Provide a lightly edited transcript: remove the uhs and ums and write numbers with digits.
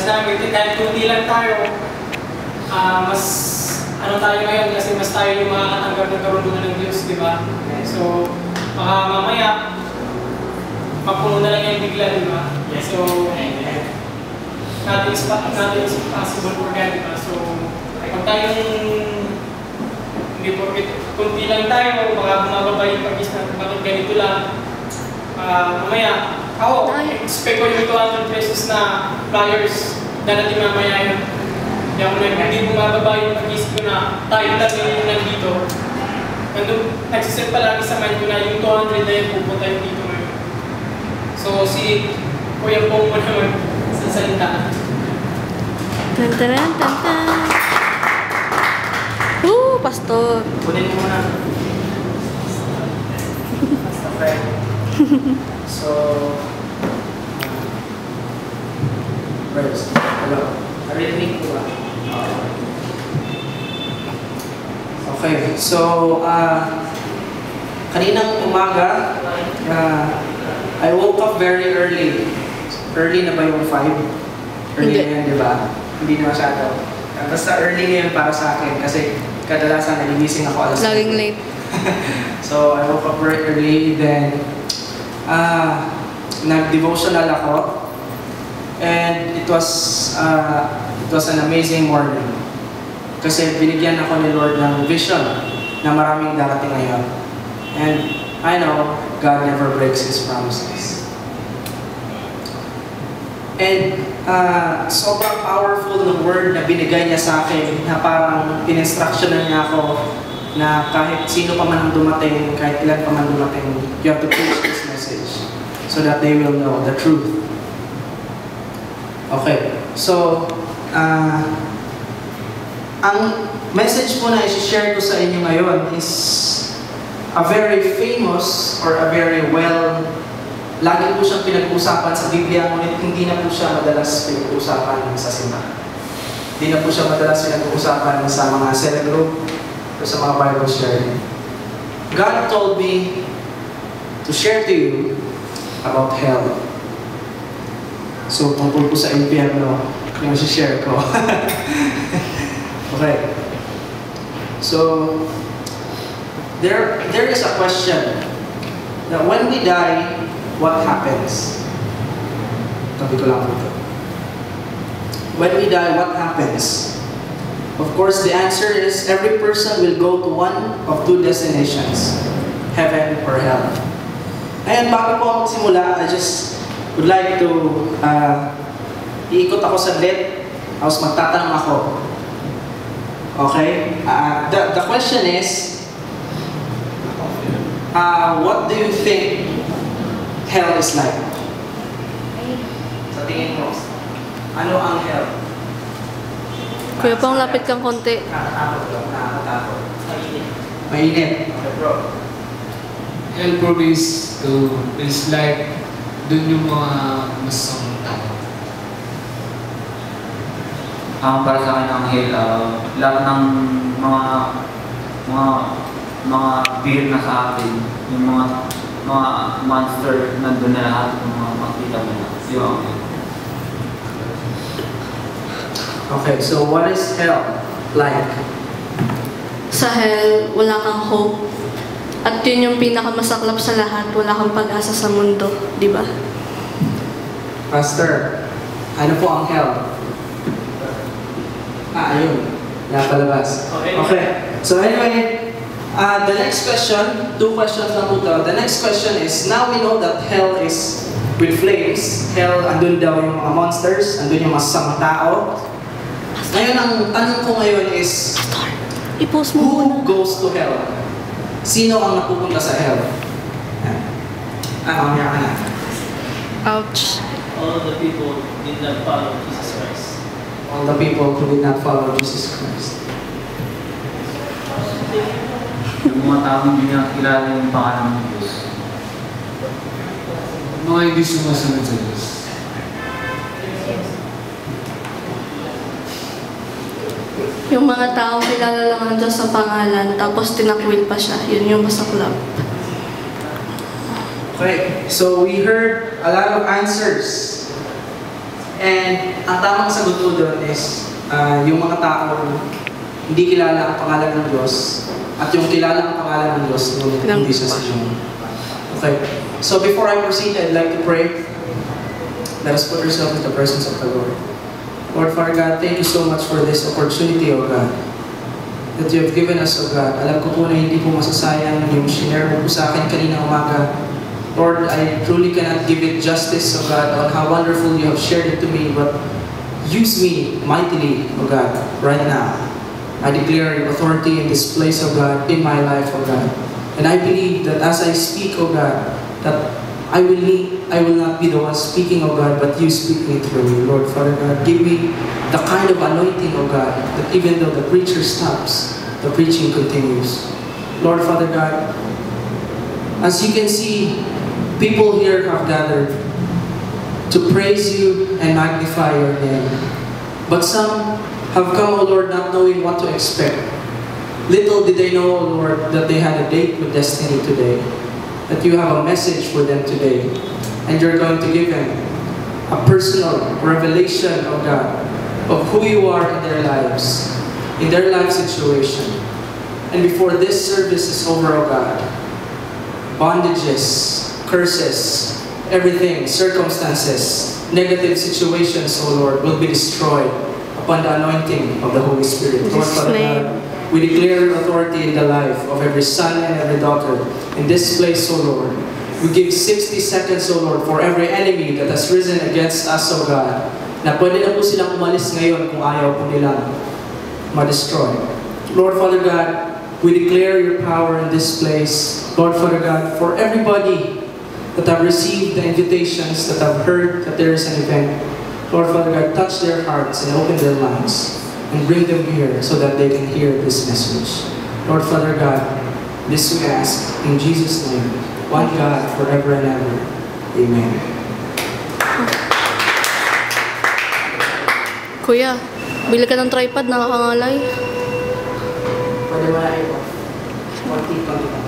namin, kahit kunti lang tayo, mas ano tayo ngayon kasi mas tayo yung makakatanggap ng karunungan ng Diyos, di ba? So, baka mamaya, mapuno na lang yung bigla, di ba? So, nothing is possible for God, di ba? So, kung tayong hindi porket kunti lang tayo, baka bumababa yung pag-is natin, bakit ganito lang. Mamaya, ako, expect ko yung 200 pesos na flyers darating mamaya yun. Hindi bumababa yung pag-isip ko na tayo yung nandito. Nagsiset palagi sa mind ko na yung 200 na yun pupunta yung dito ngayon. So, si Kuya Pong mo naman sa salita. Tantaran, tantan. Pastor. Kunin mo na. Basta friend. So, first, hello. Narinig ko ba? Okay, so, kaninang umaga, I woke up very early. Early na ba yung 5? Early na yan, di ba? Hindi na masyado. Basta early na yun para sa akin kasi kadalasan nagigising ako alas. Laging late. So, I woke up very early, then nag-devotional ako. And it was an amazing morning. Kasi binigyan ako ni Lord ng vision na maraming darating ngayon. And I know God never breaks His promises. And sobrang powerful ng word na binigay niya sa akin na parang in-instructionan niya ako na kahit sino pa man ang dumating, kahit ilan pa man dumating, you have to preach this message so that they will know the truth. Okay, so ang message po na i-share ko sa inyo ngayon is a very famous or a very lagi po siyang pinag-uusapan sa Biblia, ngunit hindi na po siya madalas pinag-uusapan sa simbahan. Hindi na po siya madalas pinag-uusapan sa mga cell group o sa mga Bible sharing. God told me to share to you about hell. So, tungkol po sa impyerno, yung share ko. Okay. So, there is a question that when we die, what happens? Tabi ko lang ito. When we die, what happens? Of course, the answer is every person will go to one of two destinations, heaven or hell. Ngayon, bago po ako magsimula, I just would like to iikot ako saglit, tapos magtatanong ako. Okay? The question is, what do you think hell is like? Sa tingin mo, ano ang hell? Kuya Pong, lapit kang konti. Nakakatakot. Mainit. Okay, bro. Hell bro is like dun yung mga masamang tao. Para sa akin ang hell, lahat ng mga fear na sa atin, yung mga monster nandun na lahat, yung mga makita mo na. Yung Okay, so what is hell like? Sa hell, wala kang hope. At yun yung pinakamasaklap sa lahat, wala kang pag-asa sa mundo, di ba? Pastor, ano po ang hell? Ayun. Napalabas. Okay. So anyway, the next question, 2 questions lang po ito. The next question is, now we know that hell is with flames. Hell, andun daw yung mga monsters, andun yung masasamang tao. Ngayon, ang tanong ko ngayon is, I-post mo who goes to hell? Sino ang napupunta sa hell? Mamaya ka na. Ouch. All the people did not follow Jesus Christ. All the people who did not follow Jesus Christ. yung mga taong hindi na kilala yung pangalan ng Diyos. Mga hindi sumusunod sa Diyos. Yung mga taong kilala lang ng Diyos sa pangalan, tapos tinakwil pa siya. Yun yung masaklap. Okay, so we heard a lot of answers. And ang tamang sagot ko doon is, yung mga tao hindi kilala ang pangalan ng Diyos at yung kilala ang pangalan ng Diyos, ngunit hindi siya sa Diyos. Okay. So before I proceed, I'd like to pray. Let us put ourselves in the presence of the Lord. Lord, Father God, thank you so much for this opportunity, O God, that you have given us, O God. Alam ko po na hindi po masasayang yung shinare mo po sa akin kanina umaga. Lord, I truly cannot give it justice, O God, on how wonderful you have shared it to me, but use me mightily, O God, right now. I declare your authority in this place, O God, in my life, O God. And I believe that as I speak, O God, that I will not be the one speaking, O God, but you speaking it through me. Lord, Father God, give me the kind of anointing, O God, that even though the preacher stops, the preaching continues. Lord, Father God, as you can see, people here have gathered to praise you and magnify your name. But some have come, O Lord, not knowing what to expect. Little did they know, O Lord, that they had a date with destiny today. That you have a message for them today. And you're going to give them a personal revelation, O God, of who you are in their lives, in their life situation. And before this service is over, O God, bondages, curses, everything, circumstances, negative situations, O Lord, will be destroyed upon the anointing of the Holy Spirit. Lord, Father God, we declare your authority in the life of every son and every daughter in this place, O Lord. We give 60 seconds, O Lord, for every enemy that has risen against us, O God, na pwede na po silang umalis ngayon kung ayaw po nilang ma-destroy. Lord, Father God, we declare your power in this place. Lord, Father God, for everybody that have received the invitations, that have heard that there is an event, Lord, Father God, touch their hearts and open their minds and bring them here so that they can hear this message. Lord, Father God, this we ask in Jesus' name, one God, forever and ever. Amen. Kuya, bili ka ng tripod, nakakangalay. Pwede mo na i-off. 40 pa.